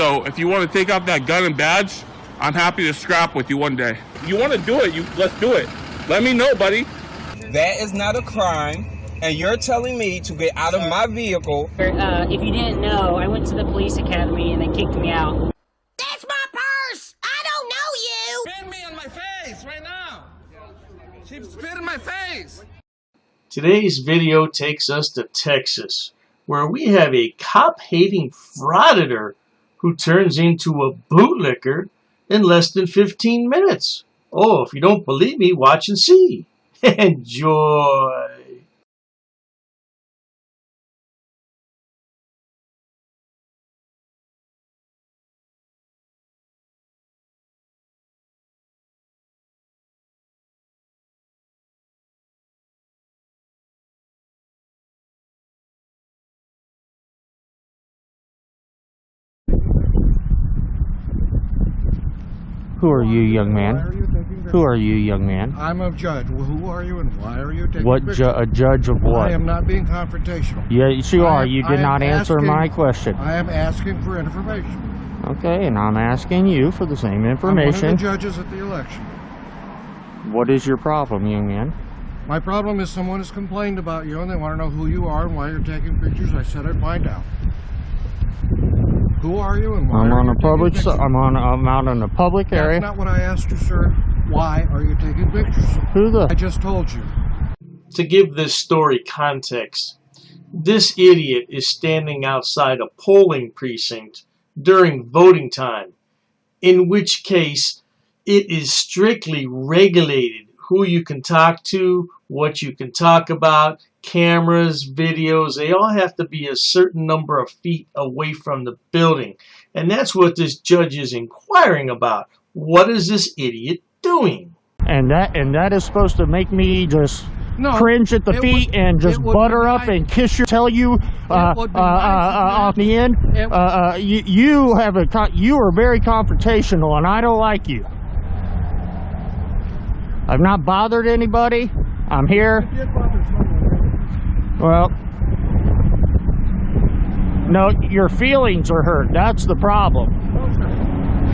So if you want to take off that gun and badge, I'm happy to scrap with you one day. You want to do it, let's do it. Let me know, buddy. That is not a crime, and you're telling me to get out of my vehicle. If you didn't know, I went to the police academy and they kicked me out. That's my purse! I don't know you! Spit me on my face right now! She spit in my face! Today's video takes us to Texas, where we have a cop-hating frauditor who turns into a bootlicker in less than 15 minutes. Oh, if you don't believe me, watch and see. Enjoy. Who are you, young man? Who are you, young man? I'm a judge. Well, who are you and why are you taking What a judge of what? I am not being confrontational. Yes, you are. You did not answer my question. I am asking for information. Okay, and I'm asking you for the same information. I'm one of the judges at the election. What is your problem, young man? My problem is someone has complained about you and they want to know who you are and why you're taking pictures. I said I'd find out. Who are you and why I'm are on you a public. taking pictures? I'm out in a public area. That's not what I asked you, sir. Why are you taking pictures? I just told you. To give this story context, this idiot is standing outside a polling precinct during voting time, in which case it is strictly regulated who you can talk to, what you can talk about, cameras, videos. They all have to be a certain number of feet away from the building. And that's what this judge is inquiring about. What is this idiot doing? And that is supposed to make me just cringe at the feet and just butter up and kiss you, tell you off the end. You are very confrontational, and I don't like you. I've not bothered anybody. I'm here. Well, no, your feelings are hurt. That's the problem.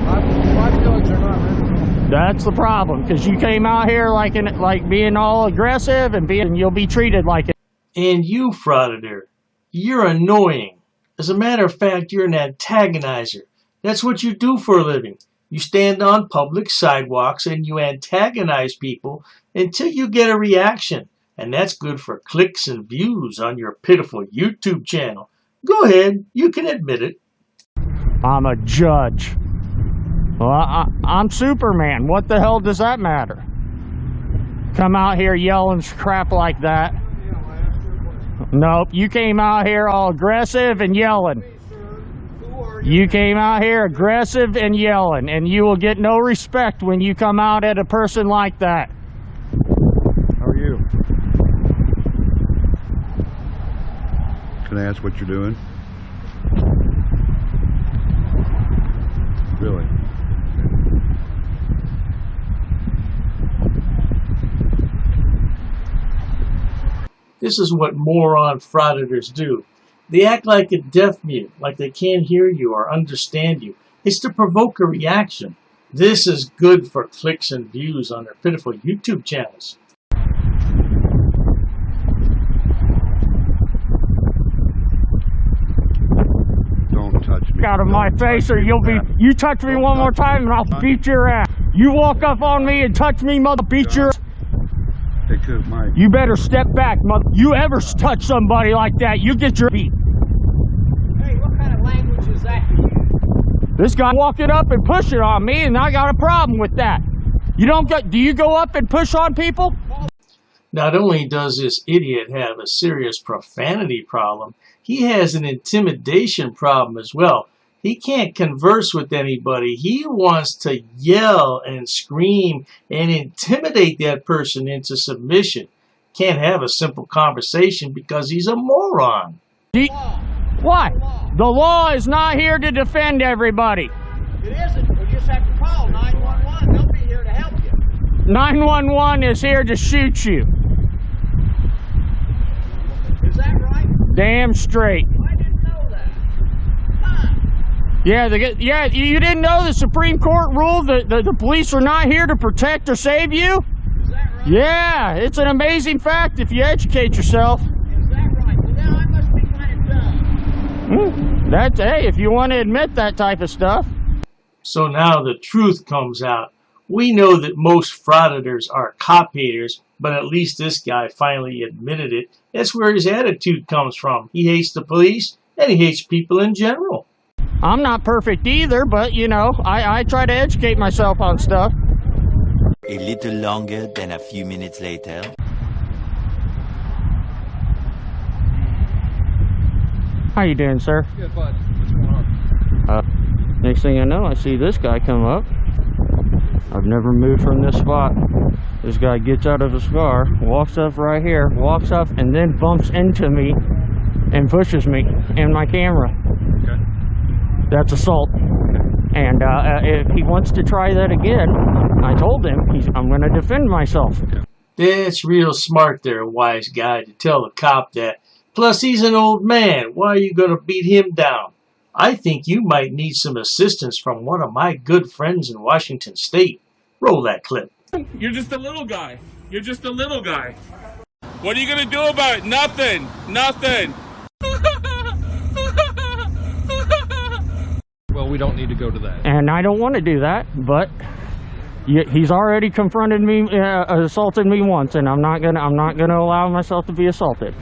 My feelings are not hurt. That's the problem, because you came out here like being all aggressive and you'll be treated like it. And you, frauditor, you're annoying. As a matter of fact, you're an antagonizer. That's what you do for a living. You stand on public sidewalks and you antagonize people until you get a reaction. And that's good for clicks and views on your pitiful YouTube channel. Go ahead, you can admit it. I'm a judge. Well, I'm Superman. What the hell does that matter? Come out here yelling crap like that. Nope, you came out here all aggressive and yelling. You came out here aggressive and yelling, and you will get no respect when you come out at a person like that. How are you? Can I ask what you're doing? Really? This is what moron frauditors do. They act like a deaf mute, like they can't hear you or understand you. It's to provoke a reaction. This is good for clicks and views on their pitiful YouTube channels. Don't touch me. Out of my face, or you touch me one more time and I'll beat your ass. You walk up on me and touch me, mother, beat your ass. You better step back, mother. You ever touch somebody like that, you get your beat. Hey, what kind of language is that to you? This guy walking up and pushing on me, and I got a problem with that. Do you go up and push on people? Not only does this idiot have a serious profanity problem, he has an intimidation problem as well. He can't converse with anybody. He wants to yell and scream and intimidate that person into submission. Can't have a simple conversation because he's a moron. What? The law is not here to defend everybody. It isn't. We just have to call 911. They'll be here to help you. 911 is here to shoot you. Is that right? Damn straight. I didn't know that. Huh. Yeah, you didn't know the Supreme Court ruled that the police are not here to protect or save you? Is that right? Yeah, it's an amazing fact if you educate yourself. Is that right? Well, then I must be kind of dumb. Hey, if you want to admit that type of stuff. So now the truth comes out. We know that most frauditors are cop haters, but at least this guy finally admitted it. That's where his attitude comes from. He hates the police, and he hates people in general. I'm not perfect either, but, you know, I try to educate myself on stuff. A little longer than a few minutes later. How you doing, sir? Good, bud. What's going on? Next thing I know, I see this guy come up. I've never moved from this spot. This guy gets out of his car, walks up right here, walks up, and then bumps into me and pushes me and my camera. Okay. That's assault. And if he wants to try that again, I told him I'm going to defend myself. That's real smart there, wise guy, to tell the cop that. Plus, he's an old man. Why are you going to beat him down? I think you might need some assistance from one of my good friends in Washington State. Roll that clip. You're just a little guy. You're just a little guy. What are you gonna do about it? Nothing. Nothing. Well, we don't need to go to that. And I don't want to do that, but he's already confronted me, assaulted me once, and I'm not gonna allow myself to be assaulted.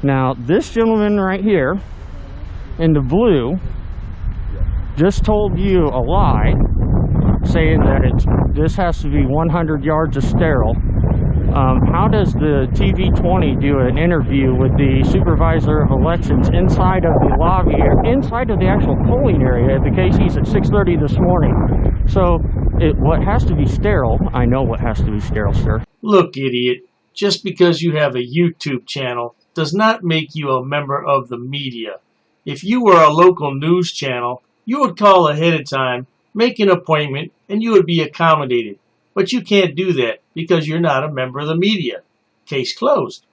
Now, this gentleman right here in the blue just told you a lie, saying that this has to be 100 yards of sterile. How does the TV20 do an interview with the supervisor of elections inside of the lobby, or inside of the actual polling area at the KC's at 6:30 this morning? So, what has to be sterile, I know what has to be sterile, sir. Look, idiot, just because you have a YouTube channel does not make you a member of the media. If you were a local news channel, you would call ahead of time, make an appointment, and you would be accommodated. But you can't do that because you're not a member of the media. Case closed.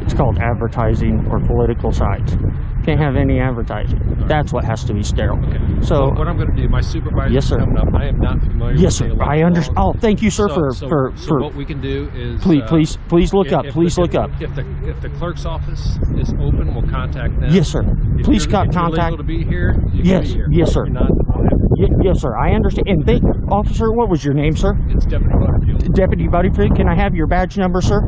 It's called advertising or political sites. Can't have any advertising. That's what has to be sterile. Okay. So what I'm going to do, my supervisor yes, sir. coming up. I am not familiar yes, with sir. the I understand. Oh, thank you, sir, So for what we can do is please look up. Please look up. If the clerk's office is open, we'll contact them. Yes, sir. If Please you're contact. legal to be here, you Yes, can be here. yes, sir. If you're not, Yes, sir. I understand. And officer, what was your name, sir? it's Deputy Butterfield. Deputy Butterfield. Can I have your badge number, sir?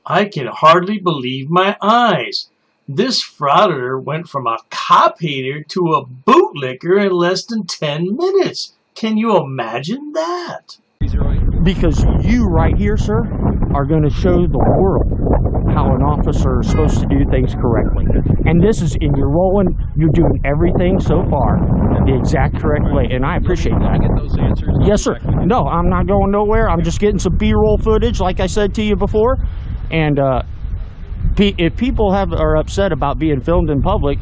I can hardly believe my eyes. This frauditor went from a cop hater to a bootlicker in less than 10 minutes. Can you imagine that? Because you right here, sir, are going to show the world how an officer is supposed to do things correctly. And this is, and you're rolling, you're doing everything so far the exact correct way, and I appreciate that. Get those answers. Yes, sir. No, I'm not going nowhere. I'm just getting some B-roll footage, like I said to you before. And if people are upset about being filmed in public,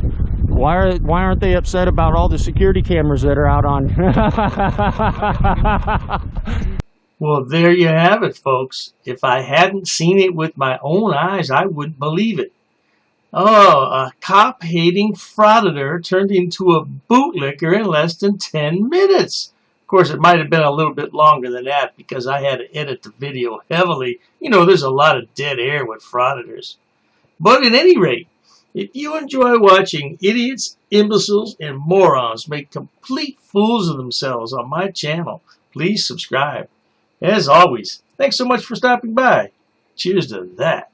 why aren't they upset about all the security cameras that are out on? Well, there you have it, folks. If I hadn't seen it with my own eyes, I wouldn't believe it. Oh, a cop-hating frauditor turned into a bootlicker in less than 10 minutes. Of course, it might have been a little bit longer than that because I had to edit the video heavily. You know, there's a lot of dead air with frauditors. But at any rate, if you enjoy watching idiots, imbeciles, and morons make complete fools of themselves on my channel, please subscribe. As always, thanks so much for stopping by. Cheers to that.